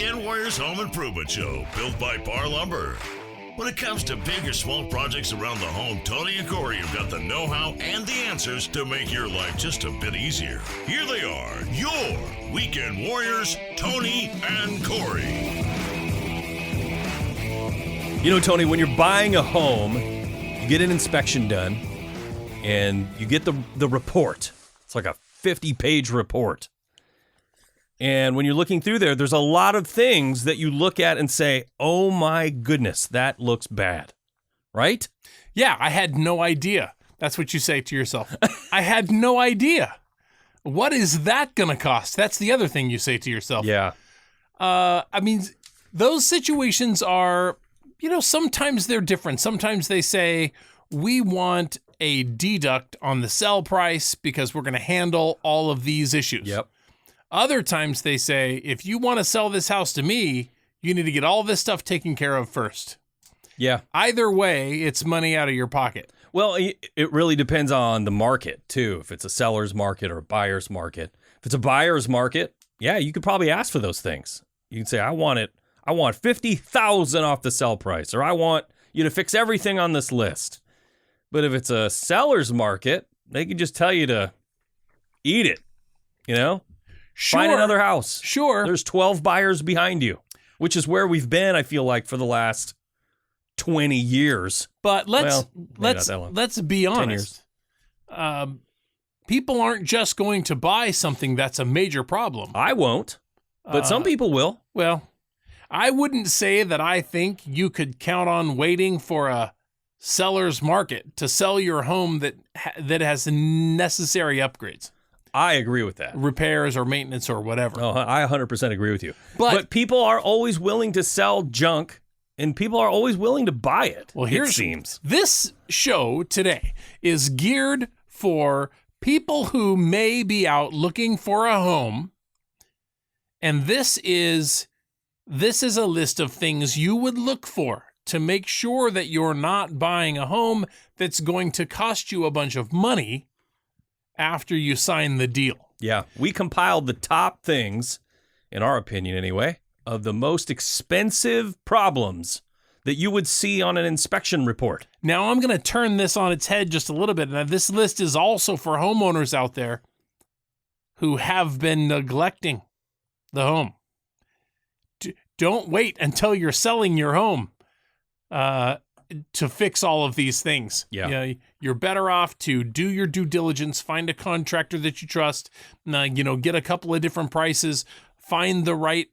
Weekend Warriors Home Improvement Show, built by Par Lumber. When it comes to big or small projects around the home, Tony and Corey have got the know-how and the answers to make your life just a bit easier. Here they are, your Weekend Warriors, Tony and Corey. You know, Tony, when you're buying a home, you get an inspection done, and you get the report. It's like a 50-page report. And when you're looking through there, there's a lot of things that you look at and say, oh my goodness, that looks bad, right? Yeah, I had no idea. That's what you say to yourself. I had no idea. What is that going to cost? That's the other thing you say to yourself. Yeah. I mean, those situations are, you know, sometimes they're different. Sometimes they say, we want a deduct on the sell price because we're going to handle all of these issues. Yep. Other times they say, if you want to sell this house to me, you need to get all this stuff taken care of first. Yeah. Either way, it's money out of your pocket. Well, it really depends on the market, too. If it's a seller's market or a buyer's market. If it's a buyer's market, yeah, you could probably ask for those things. You can say, I want $50,000 off the sell price, or I want you to fix everything on this list. But if it's a seller's market, they can just tell you to eat it, you know? Sure. Find another house. Sure. There's 12 buyers behind you, which is where we've been, I feel like, for the last 20 years. But let's be 10 honest. People aren't just going to buy something that's a major problem. I won't, but some people will. Well, I wouldn't say that I think you could count on waiting for a seller's market to sell your home that has necessary upgrades. I agree with that. Repairs or maintenance or whatever. Oh, I 100% agree with you. But people are always willing to sell junk, and people are always willing to buy it. Well, it seems. This show today is geared for people who may be out looking for a home, and this is a list of things you would look for to make sure that you're not buying a home that's going to cost you a bunch of money after you sign the deal. Yeah, we compiled the top things, in our opinion anyway, of the most expensive problems that you would see on an inspection report. Now, I'm going to turn this on its head just a little bit. Now, this list is also for homeowners out there who have been neglecting the home. Don't wait until you're selling your home to fix all of these things. Yeah. You know, you're better off to do your due diligence, find a contractor that you trust, get a couple of different prices, find the right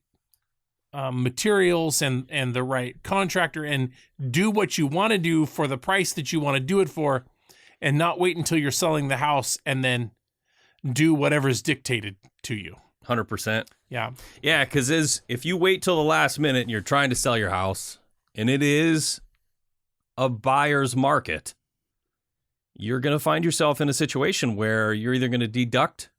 materials and the right contractor, and do what you want to do for the price that you want to do it for, and not wait until you're selling the house and then do whatever's dictated to you. 100%. Yeah. Yeah, because if you wait till the last minute and you're trying to sell your house, and it is a buyer's market, you're going to find yourself in a situation where you're either going to deduct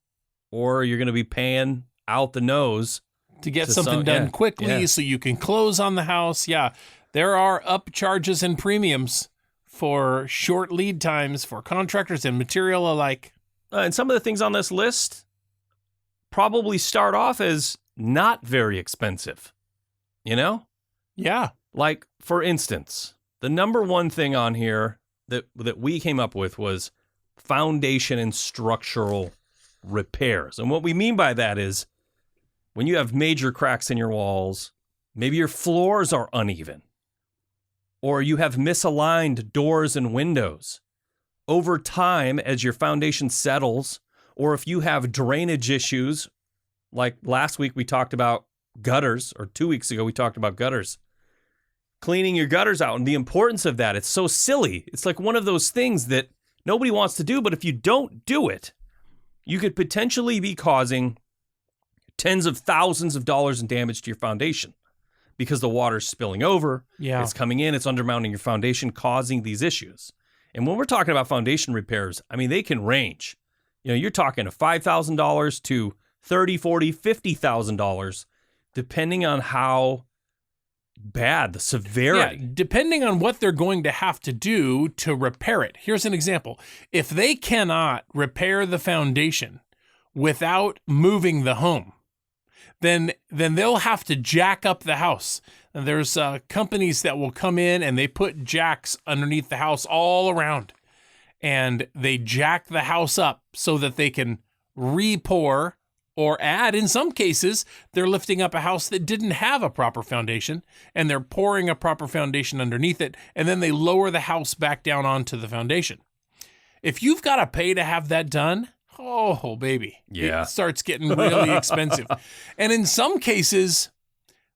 or you're going to be paying out the nose to get something done quickly so you can close on the house. Yeah, there are upcharges and premiums for short lead times for contractors and material alike. And some of the things on this list probably start off as not very expensive, you know? Yeah. Like, for instance, the number one thing on here that we came up with was foundation and structural repairs. And what we mean by that is when you have major cracks in your walls, maybe your floors are uneven, or you have misaligned doors and windows. Over time, as your foundation settles, or if you have drainage issues, like last week we talked about gutters, or 2 weeks ago we talked about gutters. Cleaning your gutters out and the importance of that. It's so silly. It's like one of those things that nobody wants to do, but if you don't do it, you could potentially be causing tens of thousands of dollars in damage to your foundation because the water's spilling over. Yeah. It's coming in, it's undermining your foundation, causing these issues. And when we're talking about foundation repairs, I mean, they can range. You know, you're talking $5,000 to $30,000, $40,000, $50,000, depending on how bad the severity. Yeah, depending on what they're going to have to do to repair it. Here's an example. If they cannot repair the foundation without moving the home, then they'll have to jack up the house. And there's companies that will come in and they put jacks underneath the house all around, and they jack the house up so that they can re-pour or add. In some cases, they're lifting up a house that didn't have a proper foundation, and they're pouring a proper foundation underneath it, and then they lower the house back down onto the foundation. If you've got to pay to have that done, oh, baby. Yeah. It starts getting really expensive. And in some cases,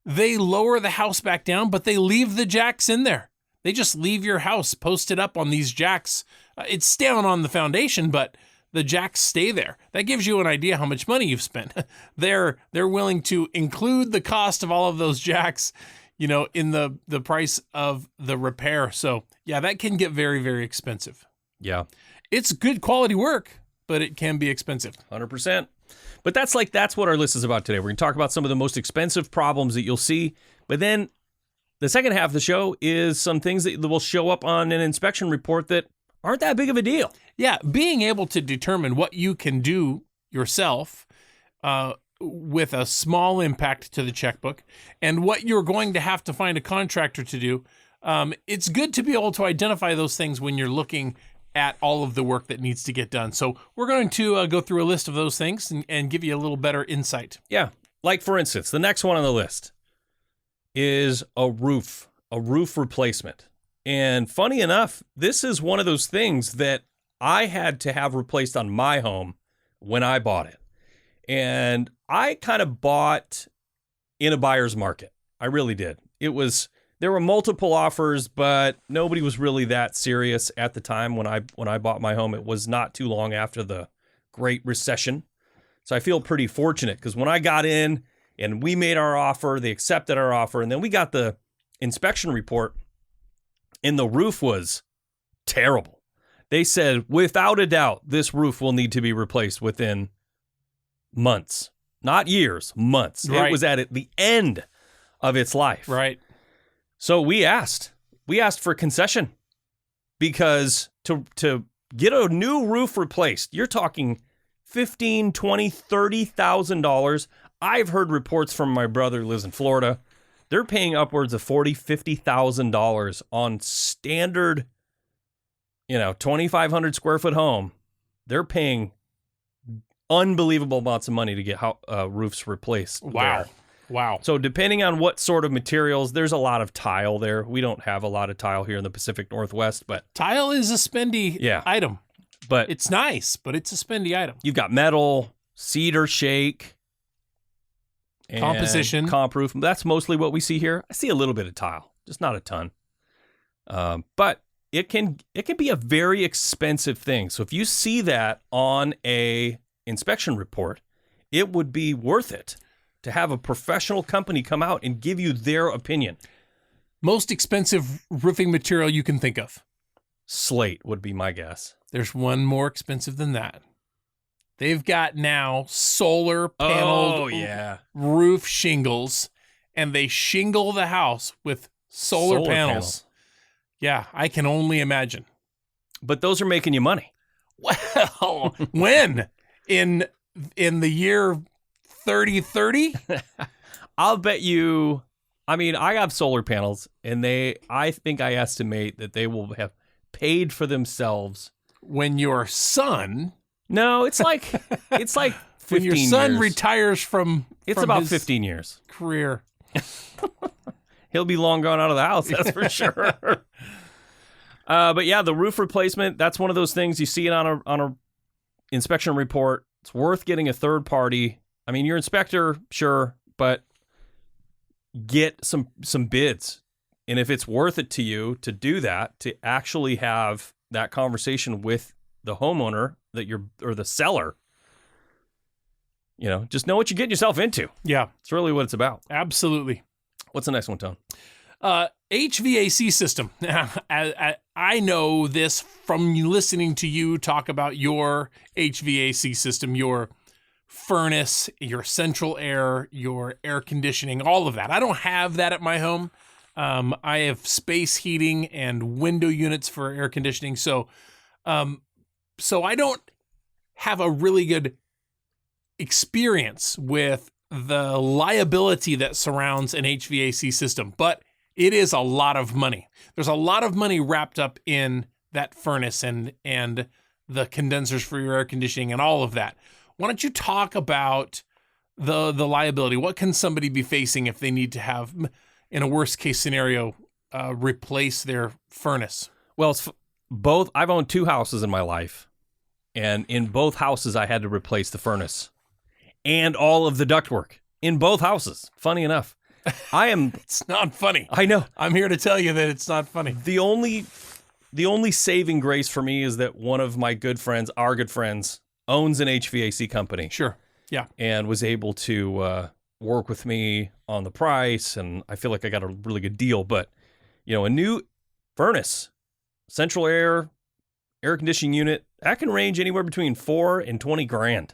they lower the house back down, but they leave the jacks in there. They just leave your house posted up on these jacks. It's down on the foundation, but the jacks stay there. That gives you an idea how much money you've spent. They're willing to include the cost of all of those jacks, in the price of the repair. So yeah, that can get very, very expensive. Yeah. It's good quality work, but it can be expensive. 100%. But that's what our list is about today. We're going to talk about some of the most expensive problems that you'll see. But then the second half of the show is some things that will show up on an inspection report that aren't that big of a deal. Yeah, being able to determine what you can do yourself with a small impact to the checkbook and what you're going to have to find a contractor to do. It's good to be able to identify those things when you're looking at all of the work that needs to get done. So we're going to go through a list of those things and give you a little better insight. Yeah. Like, for instance, the next one on the list is a roof replacement. And funny enough, this is one of those things that I had to have replaced on my home when I bought it. And I kind of bought in a buyer's market. I really did. There were multiple offers, but nobody was really that serious at the time when I bought my home. It was not too long after the Great Recession. So I feel pretty fortunate because when I got in and we made our offer, they accepted our offer, and then we got the inspection report, and the roof was terrible. They said, without a doubt, this roof will need to be replaced within months, not years, months. Right. It was at the end of its life. Right. So we asked for concession because to get a new roof replaced, you're talking $15,000, $20,000, $30,000. I've heard reports from my brother who lives in Florida. They're paying upwards of $40,000, $50,000 on standard, 2,500 square foot home. They're paying unbelievable amounts of money to get roofs replaced. Wow. there. Wow. So depending on what sort of materials, there's a lot of tile there. We don't have a lot of tile here in the Pacific Northwest, but Tile is a spendy item. But It's nice, but it's a spendy item. you've got metal, cedar shake, and Composition. comp roof. That's mostly what we see here. I see a little bit of tile, just not a ton. But it can be a very expensive thing. So if you see that on a inspection report, it would be worth it to have a professional company come out and give you their opinion. Most expensive roofing material you can think of. Slate would be my guess. There's one more expensive than that. They've got now solar paneled roof shingles, and they shingle the house with solar panels. Yeah, I can only imagine. But those are making you money. Well, when? In the year 3030? I'll bet you, I have solar panels, and I think I estimate that they will have paid for themselves. When your son... No, it's like 15 when your son years. retires from About his 15 years. career. He'll be long gone out of the house, that's for sure. But yeah, the roof replacement, that's one of those things you see it on a inspection report. It's worth getting a third party. Your inspector, sure, but get some bids. And if it's worth it to you to do that, to actually have that conversation with the homeowner or the seller, just know what you're getting yourself into. Yeah. It's really what it's about. Absolutely. What's the next one, Tone? HVAC system. I know this from listening to you talk about your HVAC system, your furnace, your central air, your air conditioning, all of that. I don't have that at my home. I have space heating and window units for air conditioning. So I don't have a really good experience with the liability that surrounds an HVAC system, but it is a lot of money. There's a lot of money wrapped up in that furnace and the condensers for your air conditioning and all of that. Why don't you talk about the liability? What can somebody be facing if they need to have, in a worst case scenario, replace their furnace? Well, it's both. I've owned 2 houses in my life, and in both houses I had to replace the furnace and all of the ductwork in both houses. Funny enough, It's not funny. I know. I'm here to tell you that it's not funny. The only saving grace for me is that one of my good friends, our good friends, owns an HVAC company. Sure. Yeah. And was able to work with me on the price, and I feel like I got a really good deal. But, a new furnace, central air conditioning unit, that can range anywhere between $4,000 and $20,000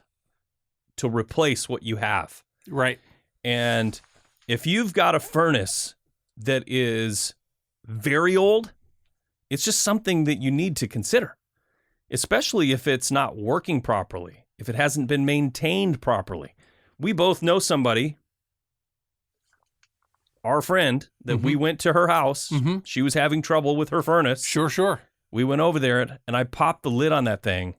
to replace what you have. Right. And if you've got a furnace that is very old, it's just something that you need to consider, especially if it's not working properly, if it hasn't been maintained properly. We both know somebody, our friend, that we went to her house. Mm-hmm. She was having trouble with her furnace. Sure. We went over there, and I popped the lid on that thing,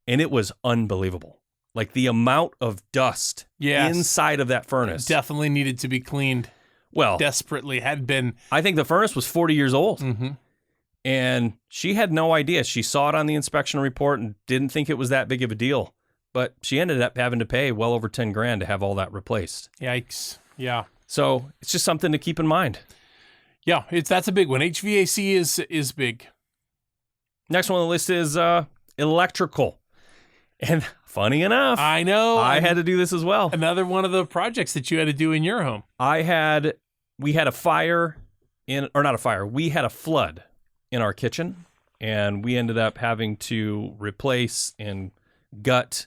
and it was unbelievable. Like the amount of dust inside of that furnace. Definitely needed to be cleaned. Well, desperately had been. I think the furnace was 40 years old. Mm-hmm. And she had no idea. She saw it on the inspection report and didn't think it was that big of a deal. But she ended up having to pay well over $10,000 to have all that replaced. Yikes. Yeah. So it's just something to keep in mind. Yeah, that's a big one. HVAC is big. Next one on the list is electrical. And funny enough, I know. I had to do this as well. Another one of the projects that you had to do in your home. We had a fire we had a flood in our kitchen, and we ended up having to replace and gut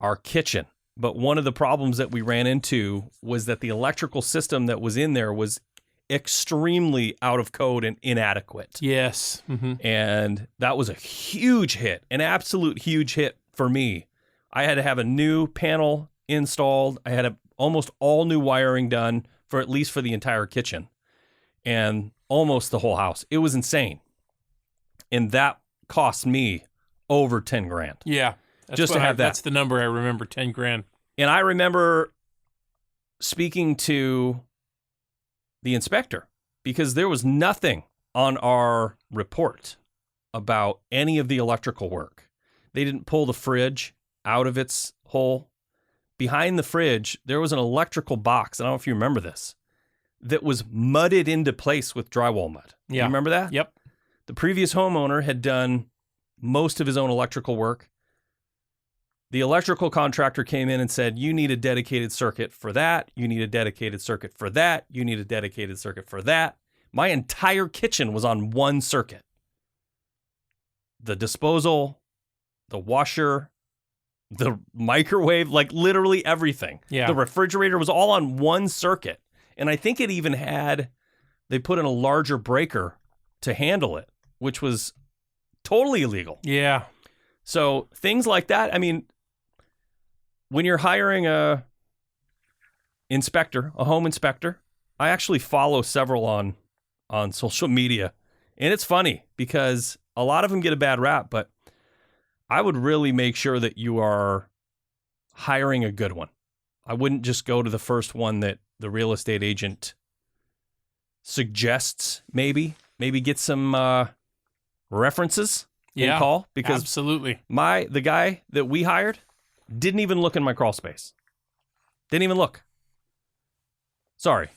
our kitchen. But one of the problems that we ran into was that the electrical system that was in there was extremely out of code and inadequate. Yes. Mm-hmm. And that was a huge hit, an absolute huge hit for me. I had to have a new panel installed. I had almost all new wiring done for at least for the entire kitchen and almost the whole house. It was insane. And that cost me over $10,000. Yeah. Just to have that. That's the number I remember, $10,000. And I remember speaking to the inspector because there was nothing on our report about any of the electrical work. They didn't pull the fridge out of its hole. Behind the fridge, there was an electrical box. I don't know if you remember this, that was mudded into place with drywall mud. Yeah. You remember that? Yep. The previous homeowner had done most of his own electrical work. The electrical contractor came in and said, you need a dedicated circuit for that. You need a dedicated circuit for that. You need a dedicated circuit for that. My entire kitchen was on one circuit. The disposal, the washer, the microwave, like literally everything. Yeah. The refrigerator was all on one circuit. And I think it even they put in a larger breaker to handle it, which was totally illegal. Yeah. So things like that. I mean, when you're hiring a home inspector, I actually follow several on social media. And it's funny because a lot of them get a bad rap, but I would really make sure that you are hiring a good one. I wouldn't just go to the first one that the real estate agent suggests. Maybe get some references and call, because absolutely. The guy that we hired didn't even look in my crawl space. Didn't even look. Sorry.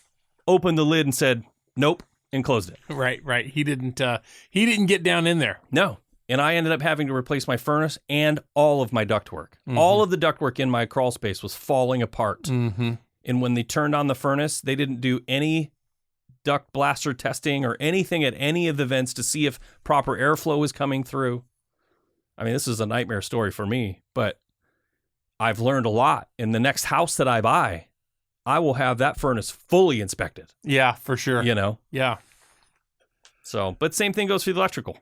Opened the lid and said, nope, and closed it. Right. He didn't get down in there. No. And I ended up having to replace my furnace and all of my ductwork. Mm-hmm. All of the ductwork in my crawl space was falling apart. Mm-hmm. And when they turned on the furnace, they didn't do any duct blaster testing or anything at any of the vents to see if proper airflow was coming through. I mean, this is a nightmare story for me, but I've learned a lot. In the next house that I buy, I will have that furnace fully inspected. Yeah, for sure. Yeah. So, but same thing goes for the electrical.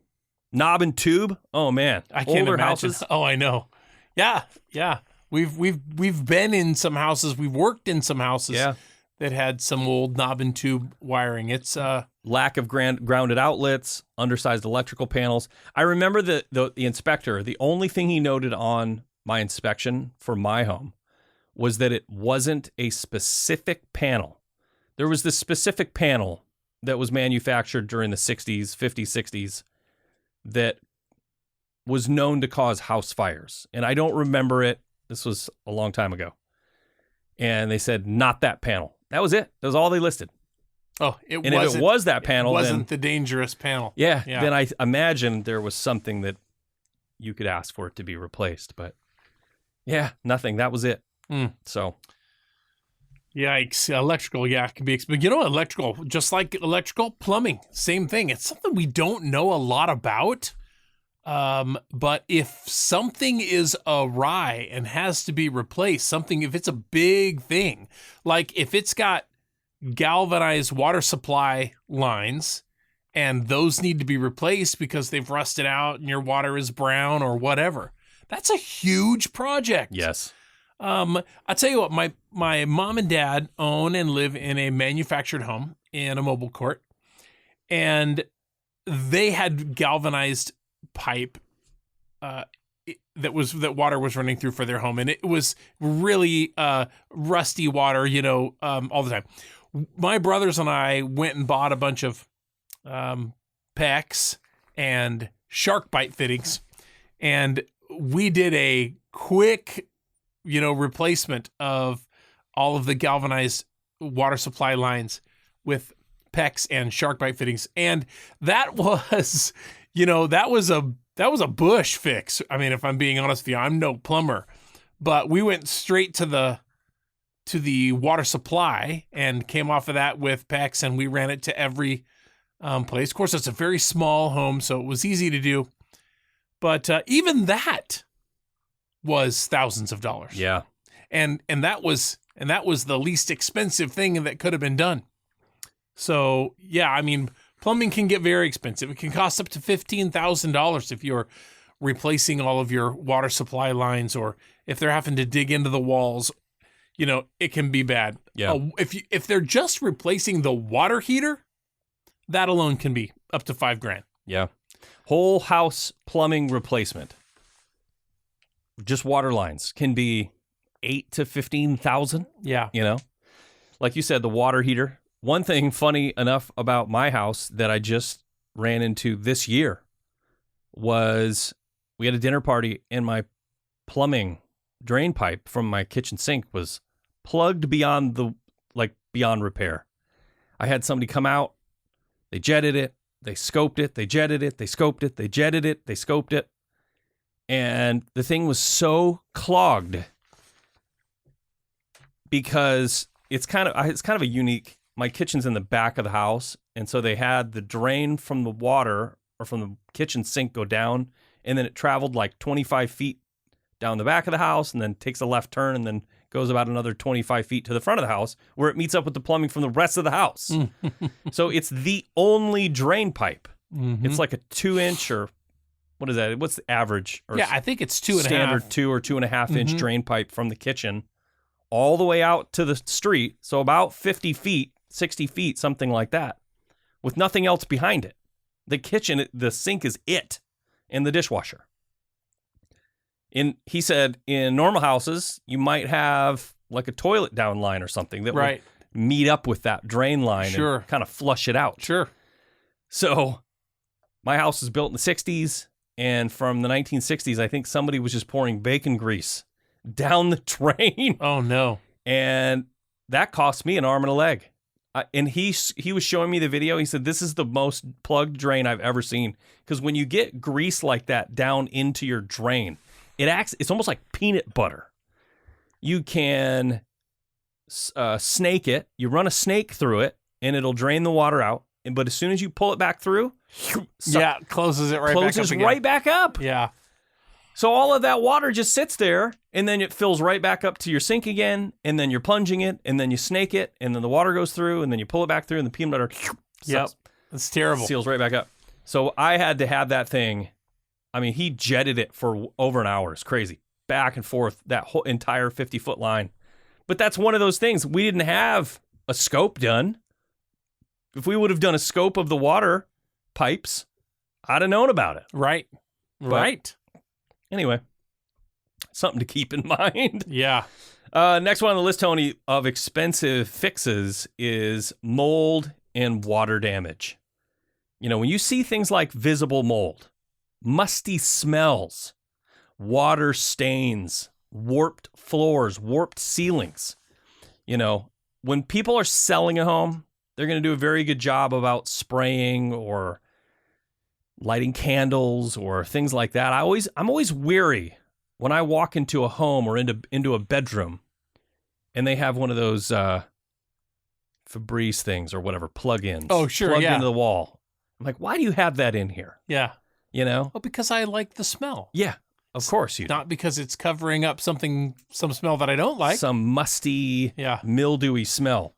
Knob and tube. Oh man. I can't Older imagine. houses. Oh, I know. Yeah. We've been in some houses. We've worked in some houses that had some old knob and tube wiring. It's lack of grounded outlets, undersized electrical panels. I remember the inspector, the only thing he noted on my inspection for my home was that it wasn't a specific panel. There was this specific panel that was manufactured during the 60s, 50s, 60s that was known to cause house fires. And I don't remember it. This was a long time ago. And they said, not that panel. That was it. That was all they listed. Oh, if it was that panel, it wasn't the dangerous panel. Yeah, then I imagine there was something that you could ask for it to be replaced. But yeah, nothing. That was it. So, yikes! Electrical, it can be. But electrical, just like electrical, plumbing, same thing. It's something we don't know a lot about. But if something is awry and has to be replaced, if it's a big thing, like if it's got galvanized water supply lines and those need to be replaced because they've rusted out and your water is brown or whatever, that's a huge project. yes. I'll tell you what, my mom and dad own and live in a manufactured home in a mobile court, and they had galvanized pipe that water was running through for their home, and it was really rusty water, all the time. My brothers and I went and bought a bunch of PEX and shark bite fittings, and we did a quick replacement of all of the galvanized water supply lines with PEX and shark bite fittings, and that was that was a bush fix. I mean, if I'm being honest with you, I'm no plumber, but we went straight to the water supply and came off of that with PEX, and we ran it to every place. Of course, it's a very small home, so it was easy to do, but even that was thousands of dollars. Yeah. And that was the least expensive thing that could have been done. So, yeah, I mean, plumbing can get very expensive. It can cost up to $15,000 if you're replacing all of your water supply lines, or if they're having to dig into the walls. It can be bad. Yeah. If they're just replacing the water heater, that alone can be up to $5,000. Yeah. Whole house plumbing replacement, just water lines, can be $8,000 to $15,000. Yeah. Like you said, the water heater. One thing funny enough about my house that I just ran into this year was we had a dinner party and my plumbing drain pipe from my kitchen sink was plugged beyond repair. I had somebody come out, they jetted it, they scoped it, they jetted it, they scoped it, they jetted it, they scoped it. And the thing was so clogged because it's kind of a unique. My kitchen's in the back of the house, and so they had the drain from the water or from the kitchen sink go down, and then it traveled like 25 feet down the back of the house, and then takes a left turn, and then goes about another 25 feet to the front of the house, where it meets up with the plumbing from the rest of the house. So it's the only drain pipe. Mm-hmm. It's like a 2-inch or what is that? What's the average? Or I think it's 2.5. Standard 2 or 2.5 inch drain pipe from the kitchen all the way out to the street. So about 50 feet, 60 feet, something like that, with nothing else behind it. The kitchen, the sink is it, and the dishwasher. He said in normal houses, you might have like a toilet down line or something that would meet up with that drain line and kind of flush it out. Sure. So my house was built in the 60s, and from the 1960s, I think somebody was just pouring bacon grease down the drain. Oh, no. And that cost me an arm and a leg. And he was showing me the video. He said, this is the most plugged drain I've ever seen. Because when you get grease like that down into your drain, it's almost like peanut butter. You can snake it. You run a snake through it, and it'll drain the water out. But as soon as you pull it back through, closes it right back up. Closes right back up. Yeah. So all of that water just sits there, and then it fills right back up to your sink again, and then you're plunging it, and then you snake it, and then the water goes through, and then you pull it back through, and the peanut butter That's terrible. Seals right back up. So I had to have that thing. I mean, he jetted it for over an hour. It's crazy. back and forth that whole entire 50-foot line. But that's one of those things. We didn't have a scope done. If we would have done a scope of the water pipes, I'd have known about it. Right. Right. Anyway, something to keep in mind. Yeah. Next one on the list, Tony, of expensive fixes is mold and water damage. You know, when you see things like visible mold, musty smells, water stains, warped floors, warped ceilings, you know, when people are selling a home, they're going to do a very good job about spraying or lighting candles or things like that. I'm always weary when I walk into a home or into a bedroom and they have one of those Febreze things or whatever, plug-ins. Oh, sure, plugged yeah. into the wall. I'm like, why do you have that in here? Yeah. You know? Well, because I like the smell. Yeah, of course you do. Not because it's covering up some smell that I don't like. Some musty, Yeah. mildewy smell.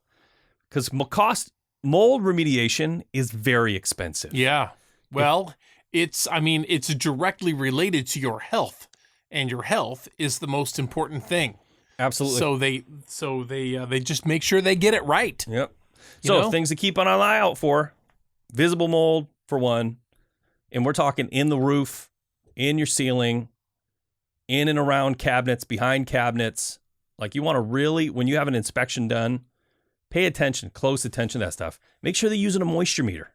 Because mold remediation is very expensive. Yeah. Well, it's directly related to your health, and your health is the most important thing. Absolutely. So they just make sure they get it right. Yep. You So know? things to keep an eye out for: visible mold for one, and we're talking in the roof, in your ceiling, in and around cabinets, behind cabinets. Like you want to really, when you have an inspection done, pay attention, close attention to that stuff. Make sure they're using a moisture meter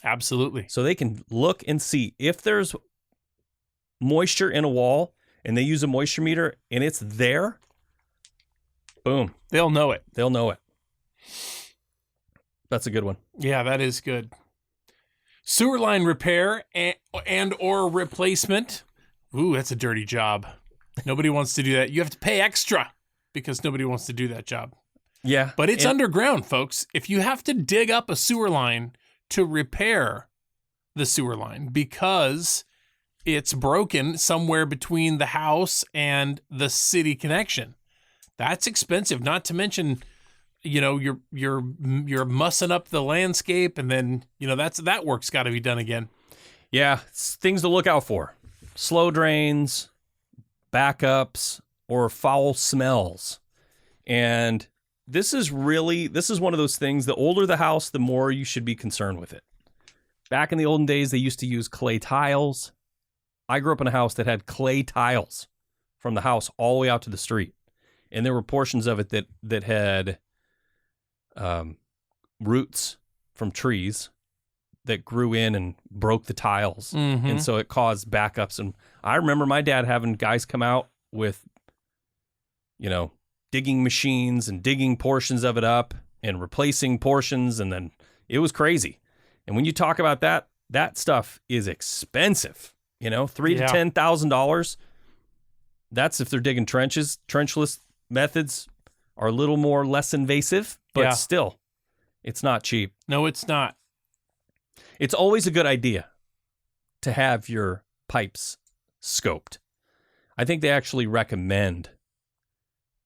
Absolutely. so they can look and see if there's moisture in a wall and they use a moisture meter and it's there. Boom. They'll know it. They'll know it. That's a good one. Yeah, that is good. Sewer line repair and or replacement. Ooh, that's a dirty job. Nobody wants to do that. You have to pay extra because nobody wants to do that job. Yeah. But it's underground, folks. If you have to dig up a sewer line to repair the sewer line because it's broken somewhere between the house and the city connection, that's expensive. Not to mention, you know, you're mussing up the landscape, and then that work's got to be done again. Yeah, it's things to look out for. Slow drains, backups, or foul smells. And this is one of those things, the older the house, the more you should be concerned with it. Back in the olden days, they used to use clay tiles. I grew up in a house that had clay tiles from the house all the way out to the street. And there were portions of it that had roots from trees that grew in and broke the tiles. Mm-hmm. And so it caused backups. And I remember my dad having guys come out with, digging machines and digging portions of it up and replacing portions. And then it was crazy. And when you talk about that stuff is expensive, $3,000 to $10,000. That's if they're digging trenches. Trenchless methods are a little more less invasive, but still, it's not cheap. No, it's not. It's always a good idea to have your pipes scoped. I think they actually recommend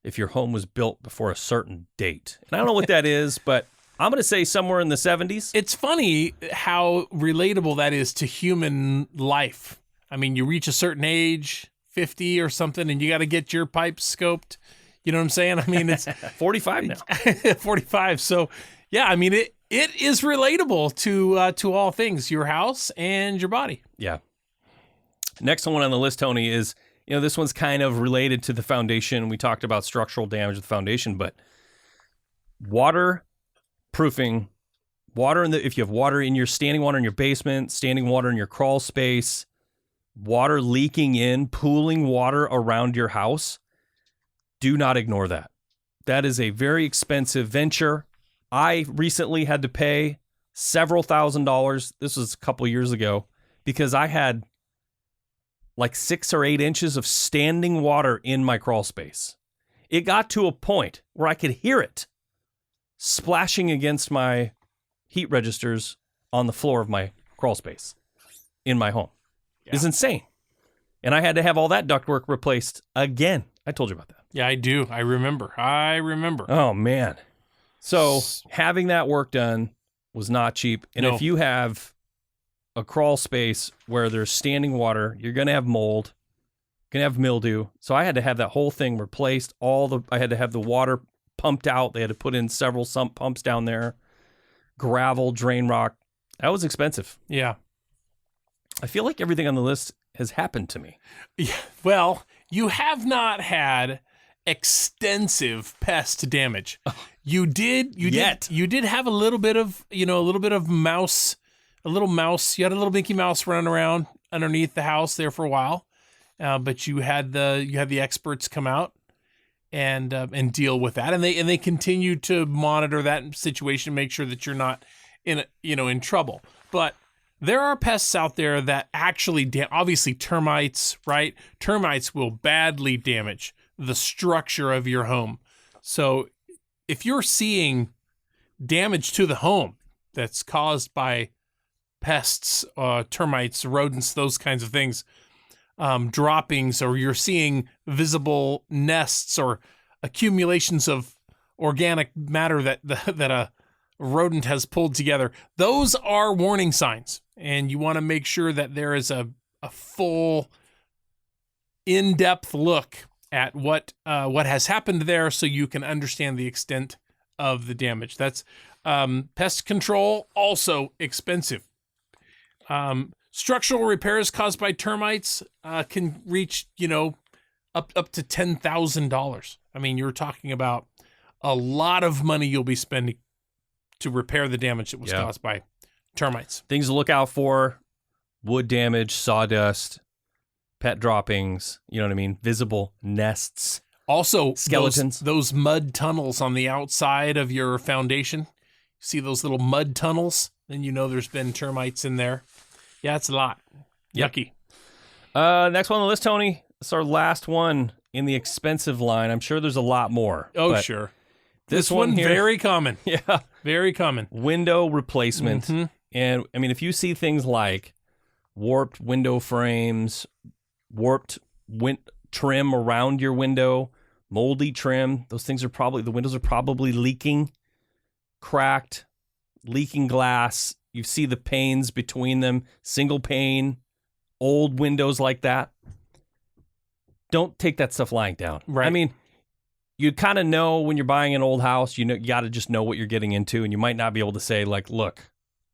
if your home was built before a certain date. And I don't know what that is, but I'm going to say somewhere in the 70s. It's funny how relatable that is to human life. I mean, you reach a certain age, 50 or something, and you got to get your pipes scoped. You know what I'm saying? I mean, it's 45 now. 45. So, yeah, I mean, it is relatable to all things, your house and your body. Yeah. Next one on the list, Tony, is, this one's kind of related to the foundation. We talked about structural damage of the foundation, but waterproofing, if you have water in your standing water in your basement, standing water in your crawl space, water leaking in, pooling water around your house, do not ignore that. That is a very expensive venture. I recently had to pay several $1,000s. This was a couple years ago because I had like 6 or 8 inches of standing water in my crawl space. It got to a point where I could hear it splashing against my heat registers on the floor of my crawl space in my home. Yeah. It's insane. And I had to have all that ductwork replaced again. I told you about that. Yeah, I do. I remember. Oh, man. So having that work done was not cheap. And if you have a crawl space where there's standing water, you're going to have mold. can have mildew. So I had to have that whole thing replaced. I had to have the water pumped out. They had to put in several sump pumps down there. Gravel, drain rock. That was expensive. Yeah. I feel like everything on the list has happened to me. Yeah. Well, you have not had extensive pest damage. You did have a little bit of mouse, a little mouse. You had a little Mickey Mouse running around underneath the house there for a while. But you had the experts come out and deal with that, and they continue to monitor that situation, make sure that you're not in trouble. But there are pests out there that actually obviously termites, right? Termites will badly damage the structure of your home. So if you're seeing damage to the home that's caused by pests, termites, rodents, those kinds of things, droppings, or you're seeing visible nests or accumulations of organic matter that a rodent has pulled together, those are warning signs. And you want to make sure that there is a full, in-depth look at what has happened there, so you can understand the extent of the damage. That's pest control, also expensive. Structural repairs caused by termites can reach, up to $10,000. I mean, you're talking about a lot of money you'll be spending to repair the damage that was caused by termites. Things to look out for: wood damage, sawdust, pet droppings, you know what I mean? Visible nests. Also, skeletons. Those mud tunnels on the outside of your foundation. See those little mud tunnels? Then you know there's been termites in there. Yeah, it's a lot. Yucky. Next one on the list, Tony. It's our last one in the expensive line. I'm sure there's a lot more. Oh, sure. This one here, very common. Yeah. Very common. Window replacement. Mm-hmm. And, I mean, if you see things like warped window frames, warped trim around your window, moldy trim, the windows are probably leaking, cracked, leaking glass. You see the panes between them, single pane, old windows like that. Don't take that stuff lying down. Right. I mean, you kind of know when you're buying an old house, you got to just know what you're getting into, and you might not be able to say, like, look,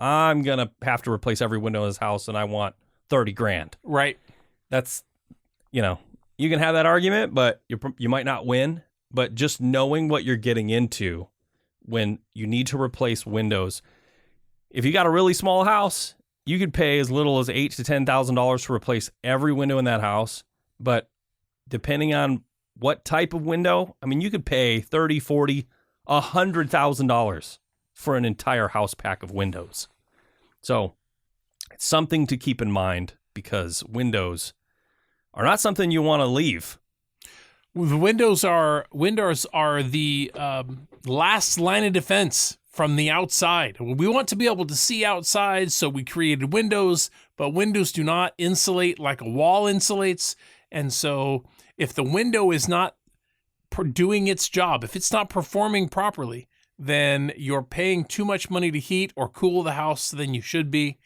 I'm going to have to replace every window in this house and I want $30,000. Right. That's, you can have that argument, but you might not win. But just knowing what you're getting into when you need to replace windows. If you got a really small house, you could pay as little as $8,000 to $10,000 to replace every window in that house. But depending on what type of window, I mean, you could pay $30,000, $40,000, $100,000 for an entire house pack of windows. So it's something to keep in mind, because windows are not something you want to leave. The windows are the last line of defense from the outside. We want to be able to see outside, so we created windows, but windows do not insulate like a wall insulates. And so if the window is not doing its job, if it's not performing properly, then you're paying too much money to heat or cool the house than you should be,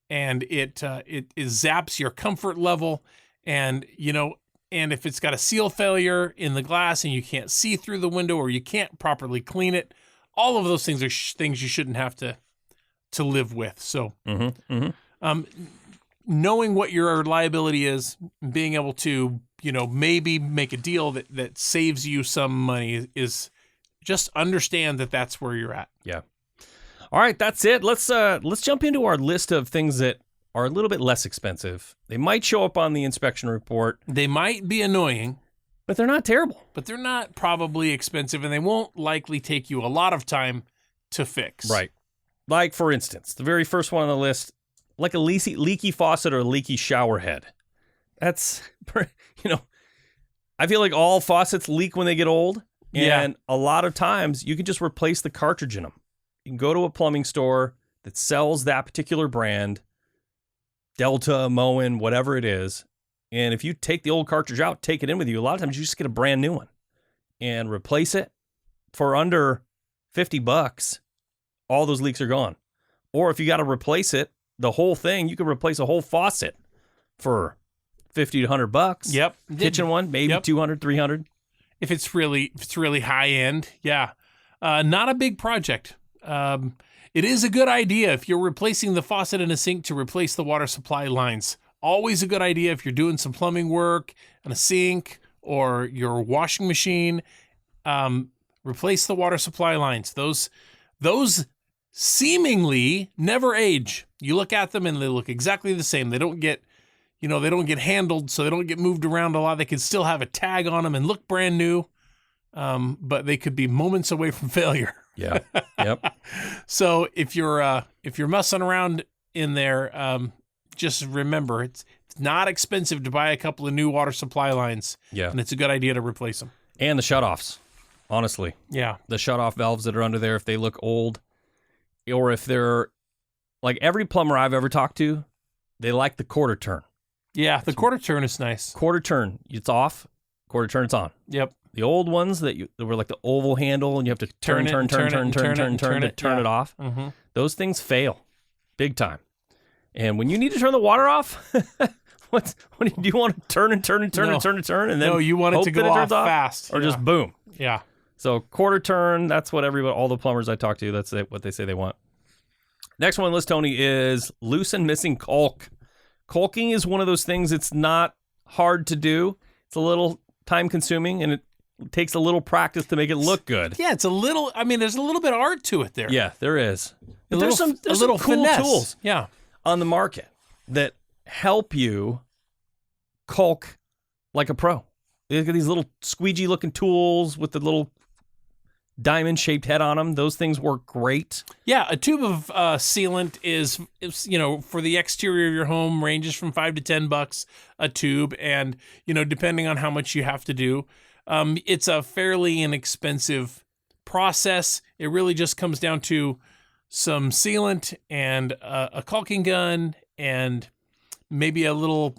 and it zaps your comfort level. And and if it's got a seal failure in the glass and you can't see through the window, or you can't properly clean it, all of those things are things you shouldn't have to live with. So, knowing what your liability is, being able to maybe make a deal that saves you some money is. Just understand that that's where you're at. Yeah. All right, that's it. Let's jump into our list of things that are a little bit less expensive. They might show up on the inspection report. They might be annoying, but they're not terrible. But they're not probably expensive, and they won't likely take you a lot of time to fix. Right. Like, for instance, the very first one on the list, like a leaky faucet or a leaky shower head. That's, I feel like all faucets leak when they get old. And a lot of times you can just replace the cartridge in them. You can go to a plumbing store that sells that particular brand, Delta, Moen, whatever it is. And if you take the old cartridge out, take it in with you, a lot of times you just get a brand new one and replace it for under $50. All those leaks are gone. Or if you got to replace it, the whole thing, you can replace a whole faucet for $50 to $100. Yep. Kitchen one, maybe Yep. 200, 300. If it's really high end, yeah. Not a big project. It is a good idea if you're replacing the faucet in a sink to replace the water supply lines. Always a good idea if you're doing some plumbing work in a sink or your washing machine. Replace the water supply lines. Those seemingly never age. You look at them and they look exactly the same. They don't get handled, so they don't get moved around a lot. They can still have a tag on them and look brand new, but they could be moments away from failure. Yeah. Yep. So if you're messing around in there, just remember it's not expensive to buy a couple of new water supply lines. Yeah. And it's a good idea to replace them. And the shutoffs, honestly. Yeah. The shutoff valves that are under there, if they look old, or if they're like every plumber I've ever talked to, they like the quarter turn. Yeah, the quarter turn is nice. Quarter turn, it's off. Quarter turn, it's on. Yep. The old ones that were like the oval handle, and you have to turn it off. Mm-hmm. Those things fail, big time. And when you need to turn the water off, what do you want to turn, and then no, you want it to go off fast, or just boom. Yeah. So quarter turn, that's what all the plumbers I talk to, that's what they say they want. Next one on the list, Tony, is loose and missing caulk. Caulking is one of those things. It's not hard to do. It's a little time consuming, and it takes a little practice to make it look good. Yeah, it's a little. I mean, there's a little bit of art to it there. Yeah, there is. But There's some little cool finesse. tools Yeah. on the market that help you caulk like a pro. They got these little squeegee-looking tools with the little diamond-shaped head on them. Those things work great. Yeah, a tube of sealant is for the exterior of your home ranges from $5 to $10 a tube, and depending on how much you have to do, it's a fairly inexpensive process. It really just comes down to some sealant and a caulking gun and maybe a little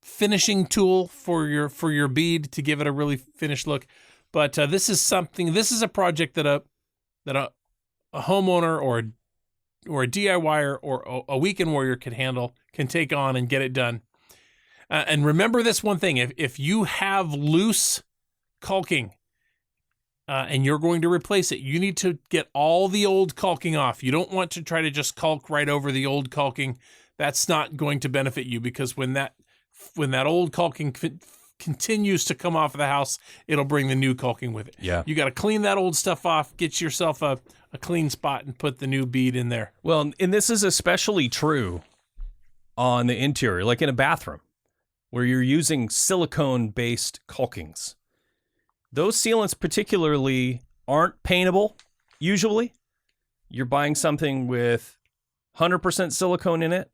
finishing tool for your bead to give it a really finished look. But this is a project that a homeowner or a DIYer or a weekend warrior can take on and get it done. And remember this one thing: if you have loose caulking and you're going to replace it, you need to get all the old caulking off. You don't want to try to just caulk right over the old caulking. That's not going to benefit you, because when that old caulking continues to come off of the house, it'll bring the new caulking with it. Yeah. You got to clean that old stuff off, get yourself a clean spot, and put the new bead in there. Well, and this is especially true on the interior, like in a bathroom, where you're using silicone-based caulkings. Those sealants particularly aren't paintable, usually. You're buying something with 100% silicone in it.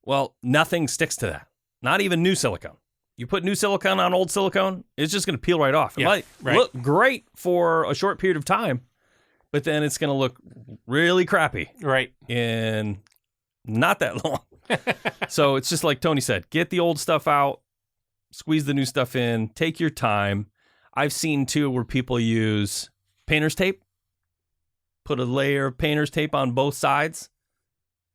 Well, nothing sticks to that. Not even new silicone. You put new silicone on old silicone, it's just going to peel right off. It might look great for a short period of time, but then it's going to look really crappy. Right. In not that long. So it's just like Tony said, get the old stuff out, squeeze the new stuff in, take your time. I've seen, too, where people use painter's tape, put a layer of painter's tape on both sides,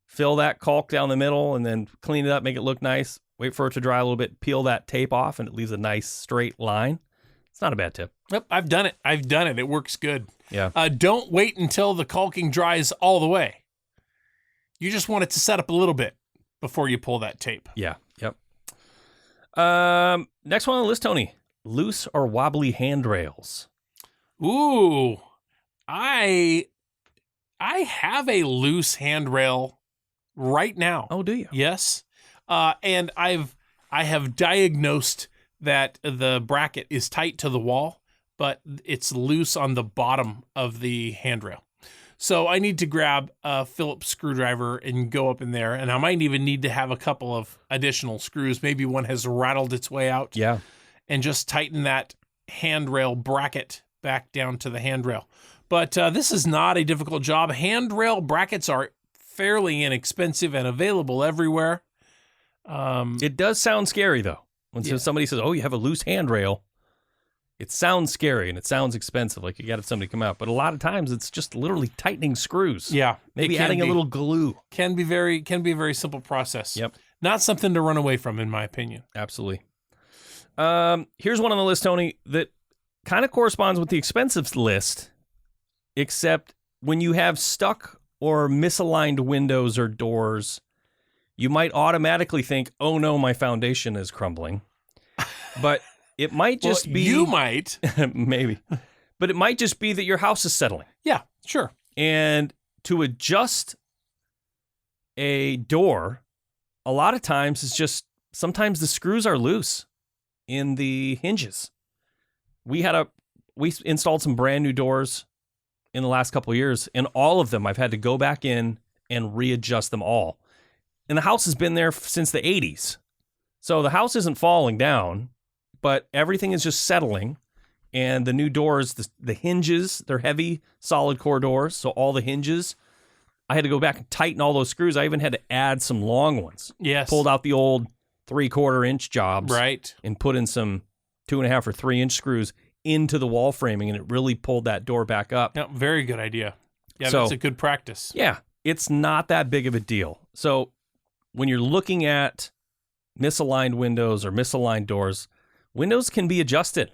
fill that caulk down the middle, and then clean it up, make it look nice. Wait for it to dry a little bit, peel that tape off, and it leaves a nice straight line. It's not a bad tip. Yep, I've done it. It works good. Yeah. Don't wait until the caulking dries all the way. You just want it to set up a little bit before you pull that tape. Yeah. Yep. Next one on the list, Tony. Loose or wobbly handrails. Ooh, I have a loose handrail right now. Oh, do you? Yes. And I have diagnosed that the bracket is tight to the wall, but it's loose on the bottom of the handrail. So I need to grab a Phillips screwdriver and go up in there, and I might even need to have a couple of additional screws. Maybe one has rattled its way out. Yeah. And just tighten that handrail bracket back down to the handrail. But this is not a difficult job. Handrail brackets are fairly inexpensive and available everywhere. It does sound scary, though. When somebody says, oh, you have a loose handrail, it sounds scary and it sounds expensive, like you got somebody come out. But a lot of times it's just literally tightening screws. Yeah. Maybe adding a little glue. Can be a very simple process. Yep. Not something to run away from, in my opinion. Absolutely. Here's one on the list, Tony, that kind of corresponds with the expensive list, except when you have stuck or misaligned windows or doors, you might automatically think, oh no, my foundation is crumbling. But it might just be... You might. Maybe. But it might just be that your house is settling. Yeah, sure. And to adjust a door, a lot of times it's just, sometimes the screws are loose in the hinges. We installed some brand new doors in the last couple of years, and all of them I've had to go back in and readjust them all. And the house has been there since the 80s. So the house isn't falling down, but everything is just settling. And the new doors, the hinges, they're heavy, solid core doors. So all the hinges, I had to go back and tighten all those screws. I even had to add some long ones. Yes. Pulled out the old 3/4 inch jobs. Right. And put in some 2.5 or 3 inch screws into the wall framing. And it really pulled that door back up. Yeah, very good idea. Yeah, So, that's a good practice. Yeah, it's not that big of a deal. So when you're looking at misaligned windows or misaligned doors, windows can be adjusted.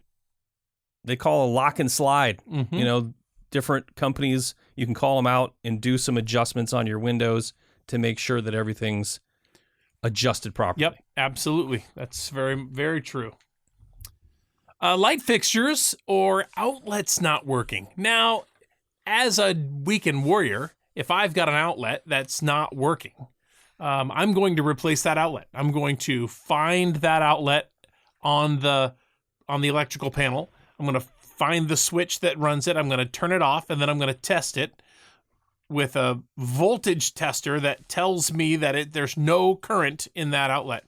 They call a lock and slide. Mm-hmm. You know, different companies, you can call them out and do some adjustments on your windows to make sure that everything's adjusted properly. Yep, absolutely. That's very, very true. Light fixtures or outlets not working. Now, as a weekend warrior, if I've got an outlet that's not working, I'm going to replace that outlet. I'm going to find that outlet on the electrical panel. I'm going to find the switch that runs it. I'm going to turn it off, and then I'm going to test it with a voltage tester that tells me that there's no current in that outlet.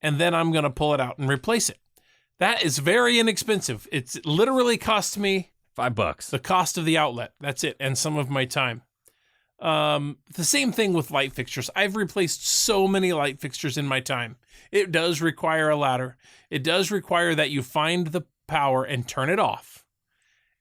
And then I'm going to pull it out and replace it. That is very inexpensive. It's literally cost me $5. the cost of the outlet. That's it, and some of my time. The same thing with light fixtures. I've replaced so many light fixtures in my time. It does require a ladder. It does require that you find the power and turn it off.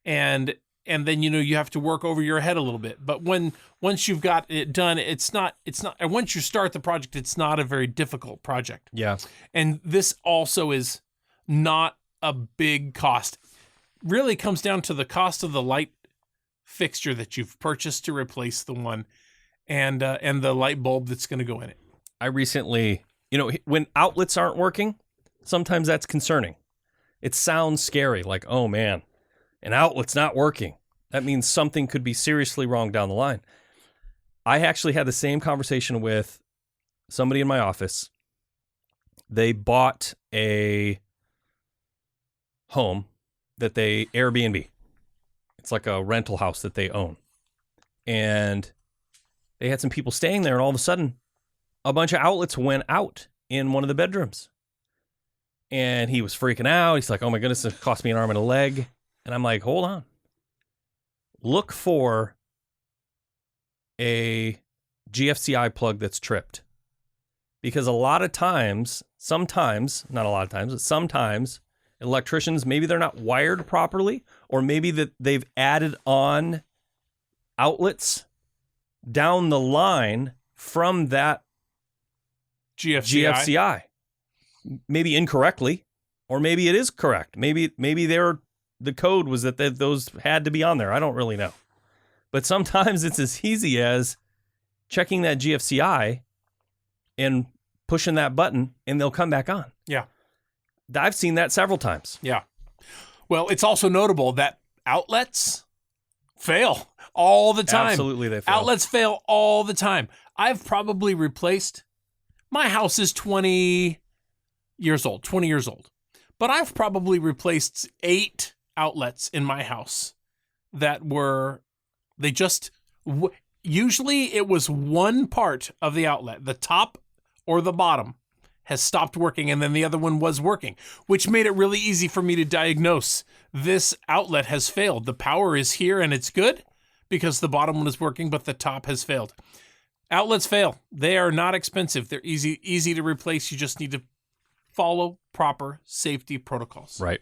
And then, you have to work over your head a little bit. But once you've got it done, it's not, and once you start the project, it's not a very difficult project. Yeah. And this also is not a big cost. Really comes down to the cost of the light fixture that you've purchased to replace the one and the light bulb that's going to go in it. I recently, when outlets aren't working, sometimes that's concerning. It sounds scary, like, oh man, an outlet's not working. That means something could be seriously wrong down the line. I actually had the same conversation with somebody in my office. They bought a home that they Airbnb. It's like a rental house that they own. And they had some people staying there, and all of a sudden, a bunch of outlets went out in one of the bedrooms. And he was freaking out. He's like, oh my goodness, it cost me an arm and a leg. And I'm like, hold on. Look for a GFCI plug that's tripped. Because a lot of times, sometimes, not a lot of times, but sometimes, electricians, maybe they're not wired properly, or maybe that they've added on outlets down the line from that GFCI. Maybe incorrectly, or maybe it is correct. Maybe the code was that those had to be on there. I don't really know. But sometimes it's as easy as checking that GFCI and pushing that button, and they'll come back on. Yeah. I've seen that several times. Yeah. Well, it's also notable that outlets fail all the time. Absolutely, they fail. Outlets fail all the time. I've probably replaced, my house is 20 years old, but I've probably replaced 8 outlets in my house that were, usually it was one part of the outlet, the top or the bottom, has stopped working, and then the other one was working, which made it really easy for me to diagnose this outlet has failed. The power is here and it's good because the bottom one is working, but the top has failed. Outlets fail. They are not expensive. They're easy to replace. You just need to follow proper safety protocols. Right.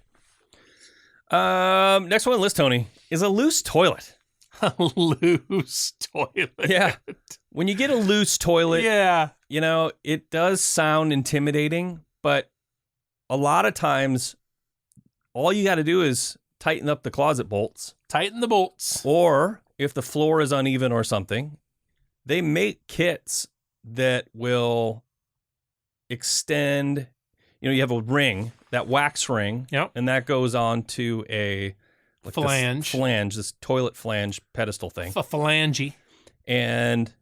Next one on the list, Tony, is a loose toilet. A loose toilet. Yeah. When you get a loose toilet, Yeah. it does sound intimidating, but a lot of times all you got to do is tighten up the closet bolts. Tighten the bolts. Or if the floor is uneven or something, they make kits that will extend. You have a ring, that wax ring, Yep. and that goes on to a Flange. This toilet flange pedestal thing. Phalange. And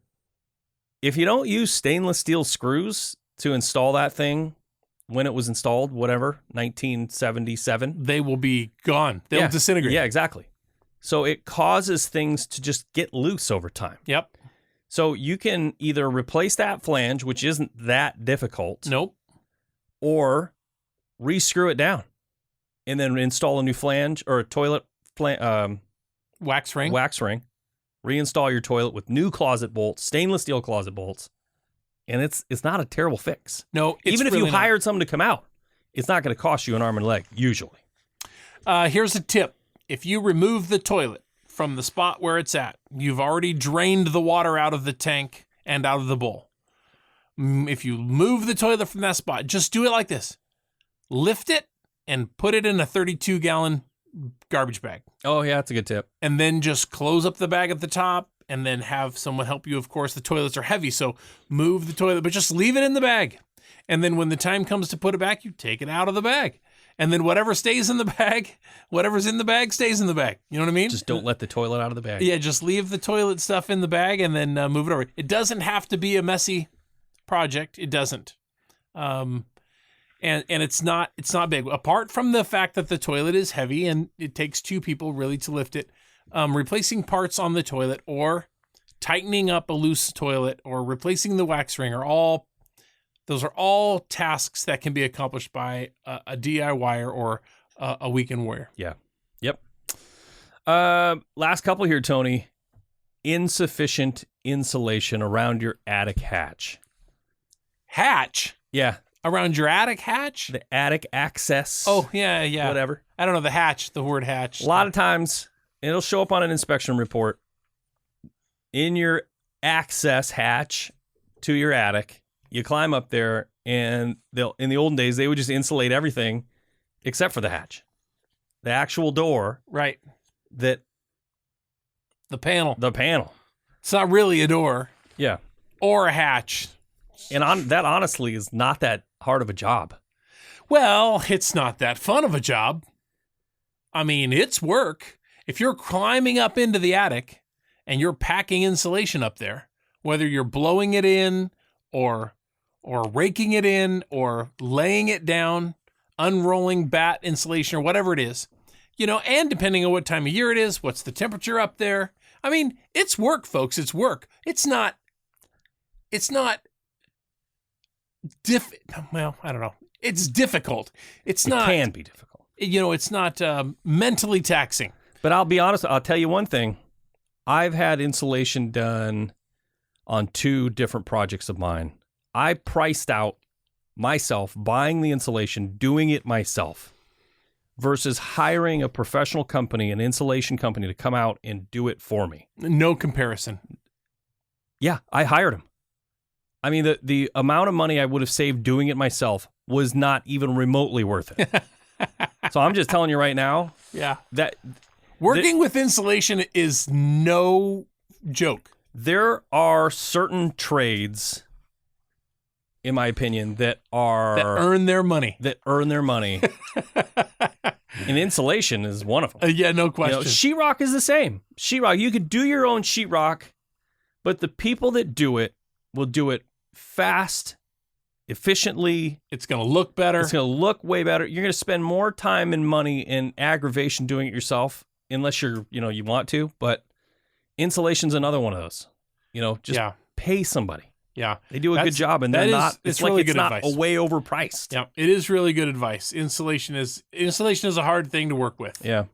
if you don't use stainless steel screws to install that thing when it was installed, whatever, 1977, They will be gone. They'll disintegrate. Yeah, exactly. So it causes things to just get loose over time. Yep. So you can either replace that flange, which isn't that difficult, Nope. or re-screw it down and then install a new flange or a toilet Wax ring. Reinstall your toilet with new closet bolts, stainless steel closet bolts, and it's not a terrible fix. No, it's Even if really you hired someone to come out, it's not going to cost you an arm and a leg, usually. Here's a tip. If you remove the toilet from the spot where it's at, you've already drained the water out of the tank and out of the bowl. If you move the toilet from that spot, just do it like this. Lift it and put it in a 32-gallon garbage bag. Oh, yeah, that's a good tip. And then just close up the bag at the top and then have someone help you. Of course, the toilets are heavy, so move the toilet, but just leave it in the bag. And then when the time comes to put it back, you take it out of the bag. And then whatever stays in the bag, whatever's in the bag stays in the bag. You know what I mean? Just don't let the toilet out of the bag. Yeah, just leave the toilet stuff in the bag and then move it over. It doesn't have to be a messy project. It doesn't. And it's not big. Apart from the fact that the toilet is heavy and it takes two people really to lift it, replacing parts on the toilet or tightening up a loose toilet or replacing the wax ring those are all tasks that can be accomplished by a DIYer or a weekend warrior. Yeah. Yep. Last couple here, Tony. Insufficient insulation around your attic hatch. Hatch? Yeah. Around your attic hatch? The attic access. Oh, yeah. Whatever. I don't know, the word hatch. A lot of times, it'll show up on an inspection report. In your access hatch to your attic, you climb up there, and in the olden days, they would just insulate everything except for the hatch. The actual door. Right. The panel. It's not really a door. Yeah. Or a hatch. And that honestly is not that hard of a job. Well, it's not that fun of a job. I mean, it's work. If you're climbing up into the attic and you're packing insulation up there, whether you're blowing it in or raking it in or laying it down, unrolling bat insulation or whatever it is, and depending on what time of year it is, what's the temperature up there. I mean, it's work, folks. It's work. It's not well, I don't know. It's difficult. It can be difficult. It's not mentally taxing. But I'll be honest, I'll tell you one thing. I've had insulation done on 2 different projects of mine. I priced out myself buying the insulation, doing it myself, versus hiring a professional company, an insulation company, to come out and do it for me. No comparison. Yeah, I hired him. I mean, the amount of money I would have saved doing it myself was not even remotely worth it. So I'm just telling you right now. Yeah. That working with insulation is no joke. There are certain trades, in my opinion, that earn their money. And insulation is one of them. Yeah, no question. Sheetrock is the same. Sheetrock, you could do your own sheetrock, but the people that do it will do it fast, efficiently. It's going to look better. It's going to look way better. You're going to spend more time and money and aggravation doing it yourself, unless you want to. But insulation's another one of those. Pay somebody. Yeah, they do a good job, and they're not. It's really good not advice. Way overpriced. Yeah, it is really good advice. Insulation is a hard thing to work with. Yeah,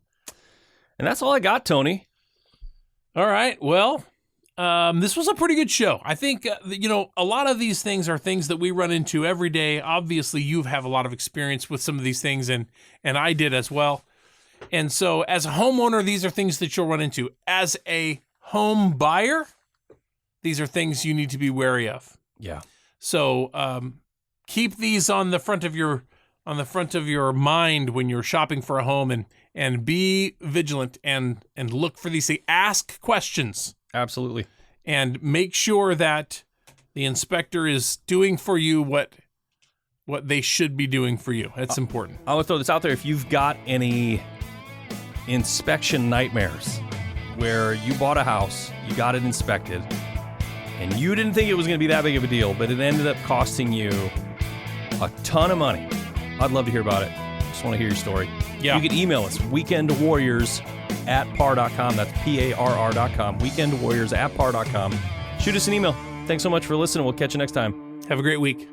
and that's all I got, Tony. All right. Well, this was a pretty good show. I think a lot of these things are things that we run into every day. Obviously, you have a lot of experience with some of these things, and I did as well. And so, as a homeowner, these are things that you'll run into. As a home buyer, these are things you need to be wary of. Yeah. So keep these on the front of your mind when you're shopping for a home, and be vigilant and look for these things. Ask questions. Absolutely. And make sure that the inspector is doing for you what they should be doing for you. That's important. I want to throw this out there. If you've got any inspection nightmares where you bought a house, you got it inspected, and you didn't think it was going to be that big of a deal, but it ended up costing you a ton of money, I'd love to hear about it. Just want to hear your story. Yeah. You can email us, weekendwarriors@par.com. That's PARR.com. Weekendwarriors@par.com. Shoot us an email. Thanks so much for listening. We'll catch you next time. Have a great week.